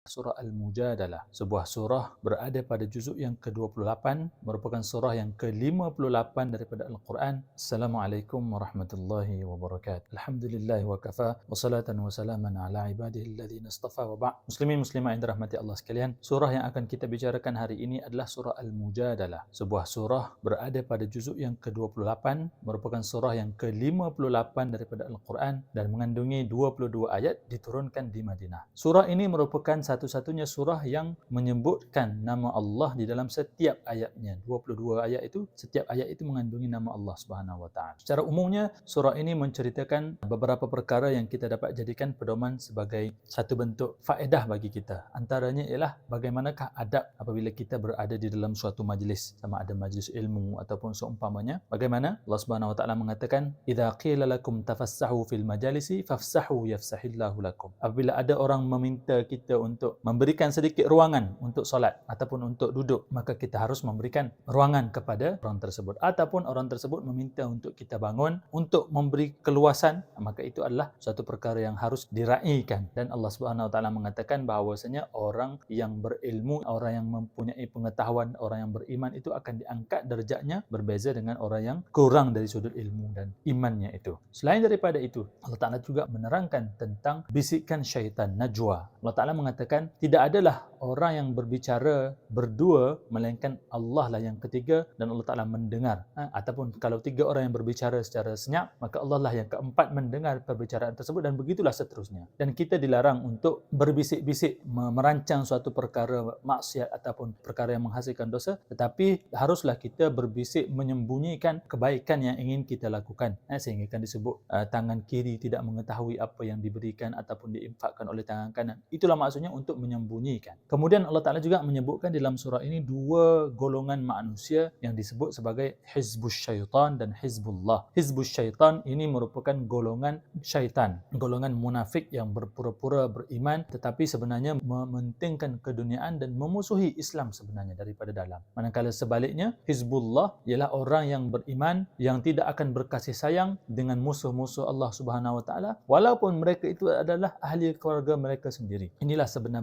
Surah Al-Mujadalah, sebuah surah berada pada juzuk yang ke-28, merupakan surah yang ke-58 daripada Al-Quran. Assalamualaikum warahmatullahi wabarakatuh. Alhamdulillah wa kafa, wa salatan wa salaman ala ibadihi alladhina istafa wa ba'. Muslimin muslimah yang dirahmati Allah sekalian, surah yang akan kita bicarakan hari ini adalah surah Al-Mujadalah, sebuah surah berada pada juzuk yang ke-28, merupakan surah yang ke-58 daripada Al-Quran dan mengandungi 22 ayat, diturunkan di Madinah. Surah ini merupakan satu-satunya surah yang menyebutkan nama Allah di dalam setiap ayatnya. 22 ayat itu, setiap ayat itu mengandungi nama Allah Subhanahu wa taala. Secara umumnya, surah ini menceritakan beberapa perkara yang kita dapat jadikan pedoman sebagai satu bentuk faedah bagi kita. Antaranya ialah bagaimanakah adab apabila kita berada di dalam suatu majlis, sama ada majlis ilmu ataupun seumpamanya. Bagaimana Allah Subhanahu wa taala mengatakan, "Idza qila lakum tafassahu fil majalisi fafsahu yafsahillahu lakum." Apabila ada orang meminta kita untuk memberikan sedikit ruangan untuk solat ataupun untuk duduk, maka kita harus memberikan ruangan kepada orang tersebut. Ataupun orang tersebut meminta untuk kita bangun untuk memberi keluasan, maka itu adalah suatu perkara yang harus diraikan. Dan Allah Subhanahu wa taala mengatakan bahawasanya orang yang berilmu, orang yang mempunyai pengetahuan, orang yang beriman itu akan diangkat derajatnya berbeza dengan orang yang kurang dari sudut ilmu dan imannya itu. Selain daripada itu, Allah Taala juga menerangkan tentang bisikan syaitan, najwa. Allah Ta'ala mengatakan, tidak adalah orang yang berbicara berdua, melainkan Allah lah yang ketiga dan Allah Ta'ala mendengar. Ataupun kalau tiga orang yang berbicara secara senyap, maka Allah lah yang keempat mendengar perbicaraan tersebut dan begitulah seterusnya. Dan kita dilarang untuk berbisik-bisik, merancang suatu perkara maksiat ataupun perkara yang menghasilkan dosa, tetapi haruslah kita berbisik menyembunyikan kebaikan yang ingin kita lakukan. Sehingga kan disebut tangan kiri tidak mengetahui apa yang diberikan ataupun diinfakkan oleh tangan kanan. Itulah maksudnya untuk menyembunyikan. Kemudian Allah Ta'ala juga menyebutkan dalam surah ini dua golongan manusia yang disebut sebagai Hizbus Syaitan dan Hizbullah. Hizbus Syaitan ini merupakan golongan syaitan, golongan munafik yang berpura-pura beriman tetapi sebenarnya mementingkan keduniaan dan memusuhi Islam sebenarnya daripada dalam. Manakala sebaliknya, Hizbullah ialah orang yang beriman yang tidak akan berkasih sayang dengan musuh-musuh Allah Subhanahu wa taala walaupun mereka itu adalah ahli keluarga mereka sendiri. Inilah sebenarnya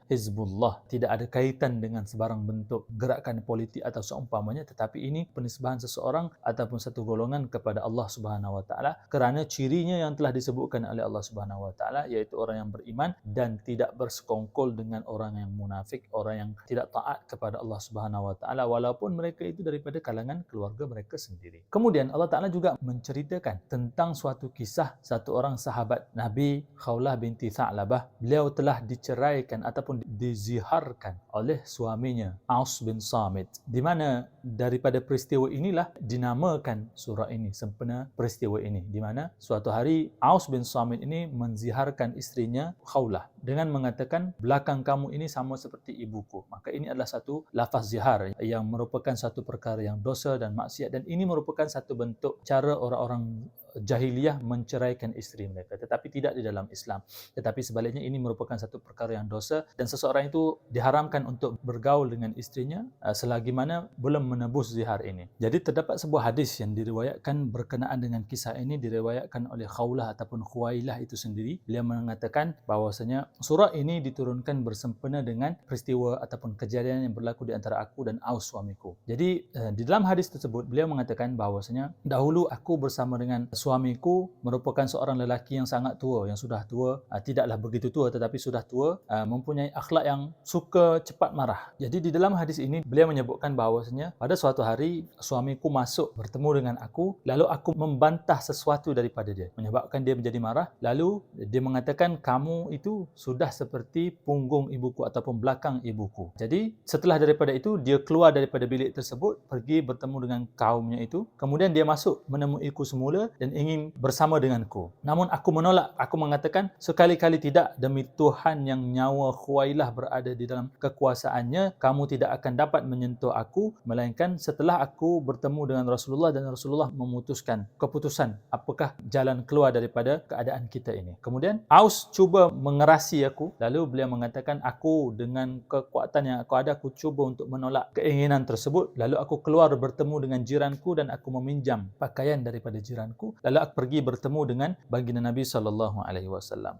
Hizbullah. Tidak ada kaitan dengan sebarang bentuk gerakan politik atau seumpamanya, tetapi ini penisbahan seseorang ataupun satu golongan kepada Allah Subhanahu wa taala kerana cirinya yang telah disebutkan oleh Allah Subhanahu wa taala, iaitu orang yang beriman dan tidak bersekongkol dengan orang yang munafik, orang yang tidak taat kepada Allah Subhanahu wa taala walaupun mereka itu daripada kalangan keluarga mereka sendiri. Kemudian Allah Taala juga menceritakan tentang suatu kisah satu orang sahabat Nabi, Khawlah binti Tha'labah. Beliau telah diceraikan ataupun diziharkan oleh suaminya, Aus bin Samit, di mana daripada peristiwa inilah dinamakan surah ini, sempena peristiwa ini, di mana suatu hari Aus bin Samit ini menziharkan istrinya Khawlah dengan mengatakan, belakang kamu ini sama seperti ibuku. Maka ini adalah satu lafaz zihar yang merupakan satu perkara yang dosa dan maksiat, dan ini merupakan satu bentuk cara orang-orang jahiliyah menceraikan isteri mereka, tetapi tidak di dalam Islam. Tetapi sebaliknya ini merupakan satu perkara yang dosa dan seseorang itu diharamkan untuk bergaul dengan istrinya selagi mana belum menebus zihar ini. Jadi terdapat sebuah hadis yang diriwayatkan berkenaan dengan kisah ini, diriwayatkan oleh Khawlah ataupun Khuwailah itu sendiri. Beliau mengatakan bahawasanya surah ini diturunkan bersempena dengan peristiwa ataupun kejadian yang berlaku di antara aku dan Aus suamiku. Jadi di dalam hadis tersebut beliau mengatakan bahawasanya dahulu aku bersama dengan suamiku merupakan seorang lelaki yang sangat tua, yang sudah tua, tidaklah begitu tua tetapi sudah tua, mempunyai akhlak yang suka cepat marah. Jadi di dalam hadis ini beliau menyebutkan bahawasanya pada suatu hari suamiku masuk bertemu dengan aku, lalu aku membantah sesuatu daripada dia, menyebabkan dia menjadi marah. Lalu dia mengatakan, kamu itu sudah seperti punggung ibuku ataupun belakang ibuku. Jadi setelah daripada itu dia keluar daripada bilik tersebut, pergi bertemu dengan kaumnya itu, kemudian dia masuk menemuiku semula dan ingin bersama denganku. Namun aku menolak. Aku mengatakan, sekali-kali tidak, demi Tuhan yang nyawa Khuwailah berada di dalam kekuasaannya, kamu tidak akan dapat menyentuh aku, melainkan setelah aku bertemu dengan Rasulullah dan Rasulullah memutuskan keputusan apakah jalan keluar daripada keadaan kita ini. Kemudian Aus cuba mengerasi aku, lalu beliau mengatakan, aku dengan kekuatan yang aku ada, aku cuba untuk menolak keinginan tersebut, lalu aku keluar bertemu dengan jiranku dan aku meminjam pakaian daripada jiranku Lalu aku pergi bertemu dengan baginda Nabi SAW.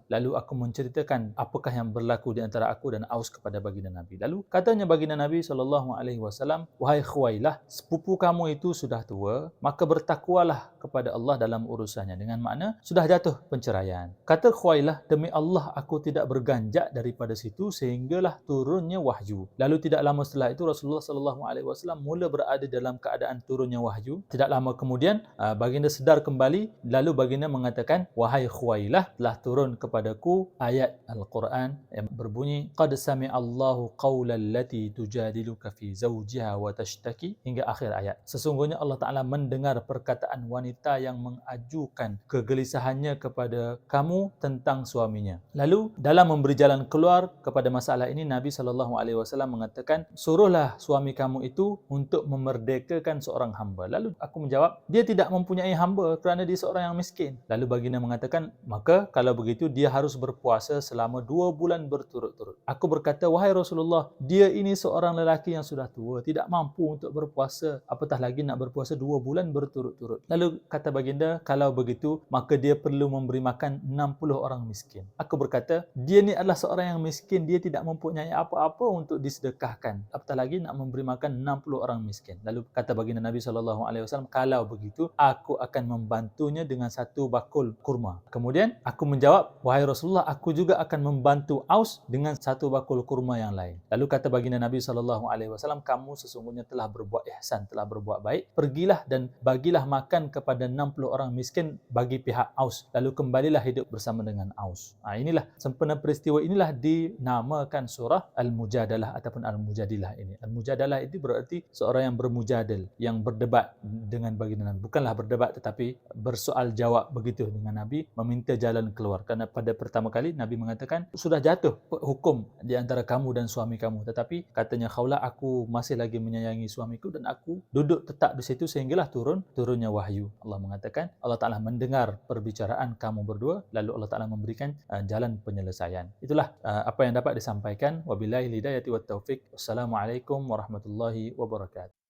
Lalu aku menceritakan apakah yang berlaku di antara aku dan Aus kepada baginda Nabi. Lalu katanya baginda Nabi SAW, "Wahai Khuwailah, sepupu kamu itu sudah tua, maka bertakwalah kepada Allah dalam urusannya." Dengan makna sudah jatuh penceraian. Kata Khuwailah, "Demi Allah aku tidak berganjak daripada situ sehinggalah turunnya wahyu." Lalu tidak lama setelah itu Rasulullah SAW mula berada dalam keadaan turunnya wahyu. Tidak lama kemudian baginda sedar kembali, lalu baginda mengatakan, "Wahai Khuwailah, telah turun kepadaku ayat Al-Quran yang berbunyi, Qad sami'allahu qawlan lati tujadiluka fi zawjiha wa tashtaki," hingga akhir ayat. Sesungguhnya Allah Ta'ala mendengar perkataan wanita yang mengajukan kegelisahannya kepada kamu tentang suaminya. Lalu dalam memberi jalan keluar kepada masalah ini, Nabi SAW mengatakan, "Suruhlah suami kamu itu untuk memerdekakan seorang hamba." Lalu aku menjawab, "Dia tidak mempunyai hamba kerana dia seorang yang miskin." Lalu baginda mengatakan, "Maka kalau begitu dia harus berpuasa selama 2 bulan berturut-turut." Aku berkata, "Wahai Rasulullah, dia ini seorang lelaki yang sudah tua, tidak mampu untuk berpuasa, apatah lagi nak berpuasa 2 bulan berturut-turut." Lalu kata baginda, "Kalau begitu, maka dia perlu memberi makan 60 orang miskin." Aku berkata, "Dia ni adalah seorang yang miskin, dia tidak mempunyai apa-apa untuk disedekahkan, apatah lagi nak memberi makan 60 orang miskin." Lalu kata baginda Nabi SAW, "Kalau begitu, aku akan membantunya dengan 1 bakul kurma." Kemudian aku menjawab, "Wahai Rasulullah, aku juga akan membantu Aus dengan 1 bakul kurma yang lain." Lalu kata baginda Nabi SAW, "Kamu sesungguhnya telah berbuat ihsan, telah berbuat baik. Pergilah dan bagilah makan kepada 60 orang miskin bagi pihak Aus. Lalu kembalilah hidup bersama dengan Aus." Inilah sempena peristiwa inilah dinamakan surah Al-Mujadalah ataupun Al-Mujadilah ini. Al-Mujadalah itu berarti seorang yang bermujadil, yang berdebat dengan baginda Nabi. Bukanlah berdebat tetapi bersoal jawab begitu dengan Nabi, meminta jalan keluar. Karena pada pertama kali Nabi mengatakan, "Sudah jatuh hukum di antara kamu dan suami kamu." Tetapi katanya Khawlah, "Aku masih lagi menyayangi suamiku dan aku duduk tetap di situ sehinggalah turunnya wahyu." Allah mengatakan, Allah Ta'ala mendengar perbicaraan kamu berdua, lalu Allah Ta'ala memberikan jalan penyelesaian. Itulah apa yang dapat disampaikan. Wabillahi hidayati wat taufik. Wassalamualaikum warahmatullahi wabarakatuh.